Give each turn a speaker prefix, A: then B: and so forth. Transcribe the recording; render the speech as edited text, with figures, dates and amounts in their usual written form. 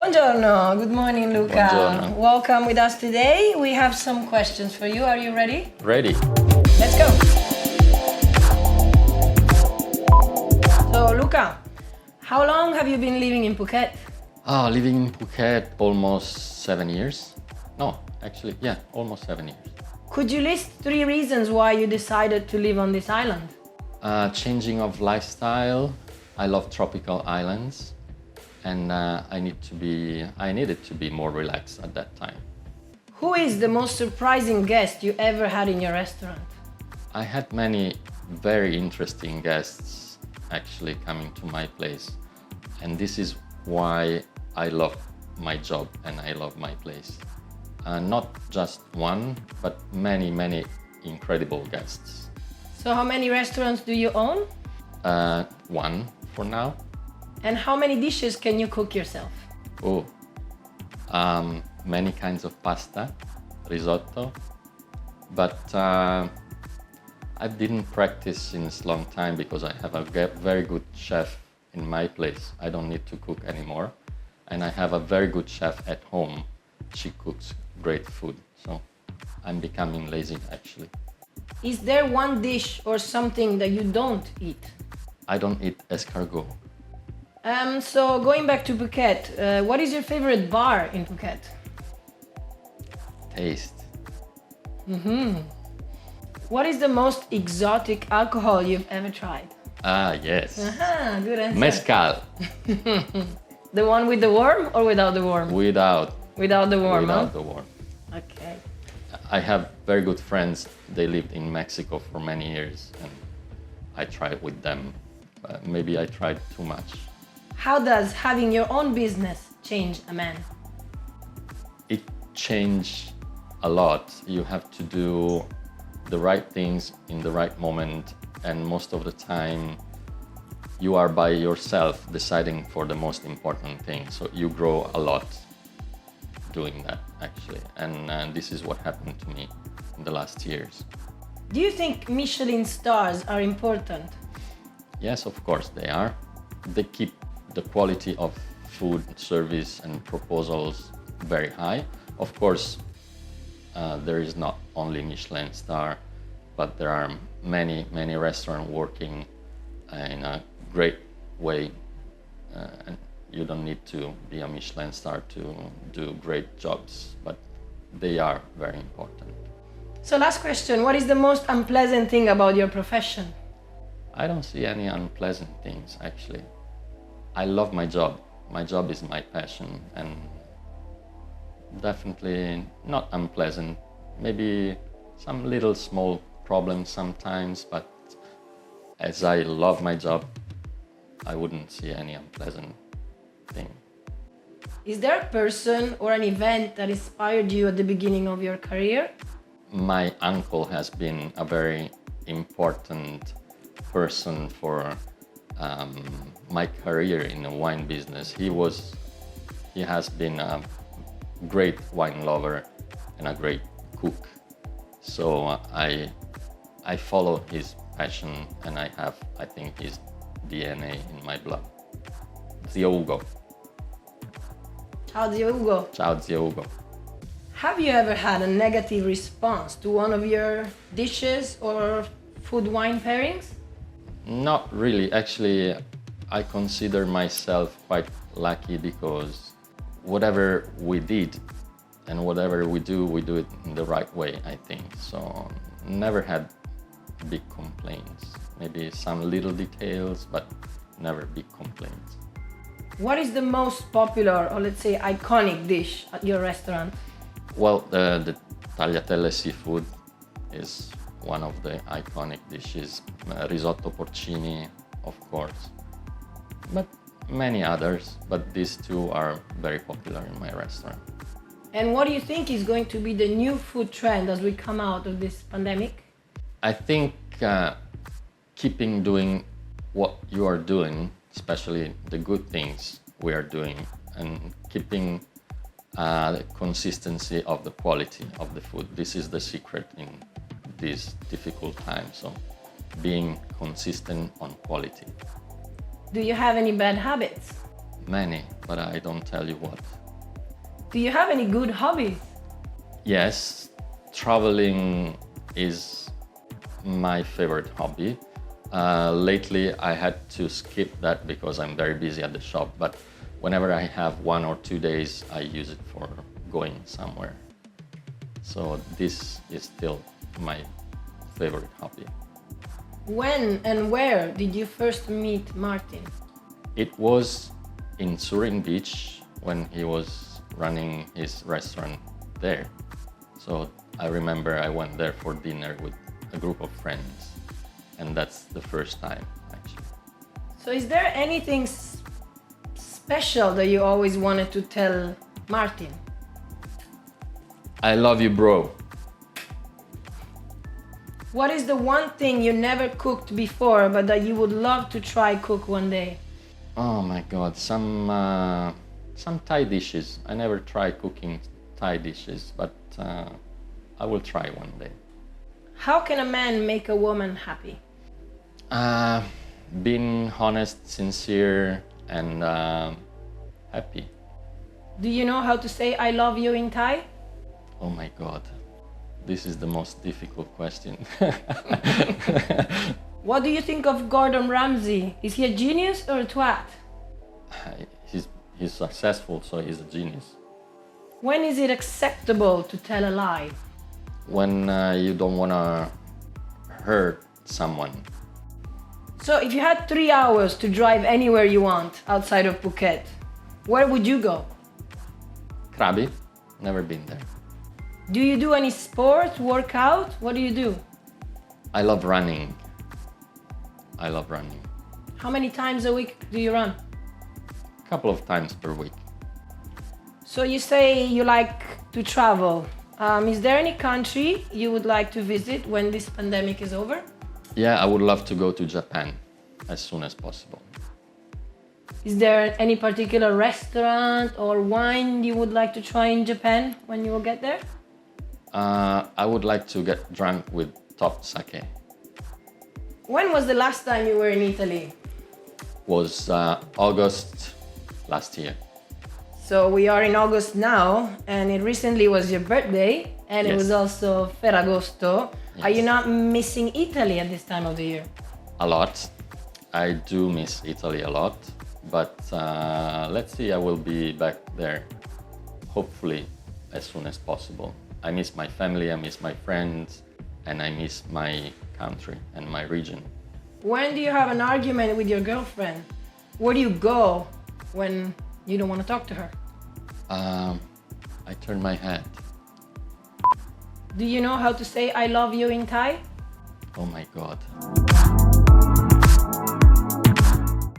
A: Buongiorno, good morning, Luca.
B: Buongiorno.
A: Welcome with us today. We have some questions for you. Are you ready?
B: Ready?
A: Let's go. So, Luca, how long have you been living in Phuket?
B: Living in Phuket almost 7 years. No, actually, yeah, almost 7 years.
A: Could you list 3 reasons why you decided to live on this island?
B: Changing of lifestyle. I love tropical islands, and I needed to be more relaxed at that time.
A: Who is the most surprising guest you ever had in your restaurant?
B: I had many very interesting guests actually coming to my place, and this is why I love my job and I love my place. Not just one, but many incredible guests.
A: So, how many restaurants do you own?
B: One for now.
A: And how many dishes can you cook yourself?
B: Many kinds of pasta, risotto, but I didn't practice since long time because I have a very good chef in my place. I don't need to cook anymore, and I have a very good chef at home. She cooks great food, so I'm becoming lazy actually.
A: Is there one dish or something that you don't eat?
B: I don't eat escargot.
A: So going back to Phuket, what is your favorite bar in Phuket?
B: Taste.
A: What is the most exotic alcohol you've ever tried?
B: Yes.
A: Aha, good answer.
B: Mezcal.
A: The one with the worm or without the worm?
B: Without
A: Without the worm,
B: the worm.
A: Okay.
B: I have very good friends. They lived in Mexico for many years, and I tried with them. Maybe I tried too much.
A: How does having your own business change a man?
B: It changed a lot. You have to do the right things in the right moment, and most of the time you are by yourself deciding for the most important thing. So you grow a lot doing that actually, and this is what happened to me in the last years.
A: Do you think Michelin stars are important?
B: Yes, of course they are. They keep the quality of food, service, and proposals very high. Of course, there is not only Michelin star, but there are many restaurants working in a great way, and you don't need to be a Michelin star to do great jobs, but they are very important.
A: So last question, what is the most unpleasant thing about your profession?
B: I don't see any unpleasant things actually. I love my job. My job is my passion, and definitely not unpleasant. Maybe some little small problems sometimes, but as I love my job, I wouldn't see any unpleasant thing.
A: Is there a person or an event that inspired you at the beginning of your career?
B: My uncle has been a very important person for my career in the wine business. He has been a great wine lover and a great cook. So I follow his passion, and I think his DNA in my blood. Zio Ugo.
A: Ciao, zio Ugo.
B: Ciao, Zio Ugo.
A: Have you ever had a negative response to one of your dishes or food wine pairings?
B: Not really. Actually, I consider myself quite lucky because whatever we did and whatever we do it in the right way, I think. So never had big complaints. Maybe some little details, but never big complaints.
A: What is the most popular, or let's say iconic dish at your restaurant?
B: Well, the tagliatelle seafood is one of the iconic dishes. Risotto porcini, of course, but many others. But these two are very popular in my restaurant.
A: And what do you think is going to be the new food trend as we come out of this pandemic?
B: I think keeping doing what you are doing, especially the good things we are doing, and keeping the consistency of the quality of the food. This is the secret in these difficult times. So being consistent on quality.
A: Do you have any bad habits?
B: many, but I don't tell you what.
A: Do you have any good hobbies?
B: Yes, traveling is my favorite hobby. Lately, I had to skip that because I'm very busy at the shop, but whenever I have 1 or 2 days, I use it for going somewhere. So this is still my favorite hobby.
A: When and where did you first meet Martin?
B: It was in Surin Beach when he was running his restaurant there. So I remember I went there for dinner with a group of friends, and that's the first time actually.
A: So is there anything special that you always wanted to tell Martin?
B: I love you, bro.
A: What is the one thing you never cooked before but that you would love to try cook one day?
B: Oh my God, some Thai dishes. I never tried cooking Thai dishes, but I will try one day.
A: How can a man make a woman happy?
B: Being honest, sincere, and happy.
A: Do you know how to say I love you in Thai?
B: Oh my God, this is the most difficult question.
A: What do you think of Gordon Ramsay? Is he a genius or a twat?
B: He's successful, so he's a genius.
A: When is it acceptable to tell a lie?
B: When you don't want to hurt someone.
A: So if you had 3 hours to drive anywhere you want outside of Phuket, where would you go?
B: Krabi, never been there.
A: Do you do any sport, workout? What do you do?
B: I love running. I love running.
A: How many times a week do you run?
B: A couple of times per week.
A: So you say you like to travel. Is there any country you would like to visit when this pandemic is over?
B: Yeah, I would love to go to Japan as soon as possible.
A: Is there any particular restaurant or wine you would like to try in Japan when you will get there?
B: I would like to get drunk with top sake.
A: When was the last time you were in Italy?
B: Was August last year.
A: So we are in August now, and it recently was your birthday, and it
B: Yes.
A: was also Ferragosto. Are you
B: Yes.
A: not missing Italy at this time of the year?
B: A lot. I do miss Italy a lot, but let's see, I will be back there hopefully as soon as possible. I miss my family, I miss my friends, and I miss my country and my region.
A: When do you have an argument with your girlfriend? Where do you go when you don't want to talk to her?
B: I turn my head.
A: Do you know how to say I love you in Thai?
B: Oh my God.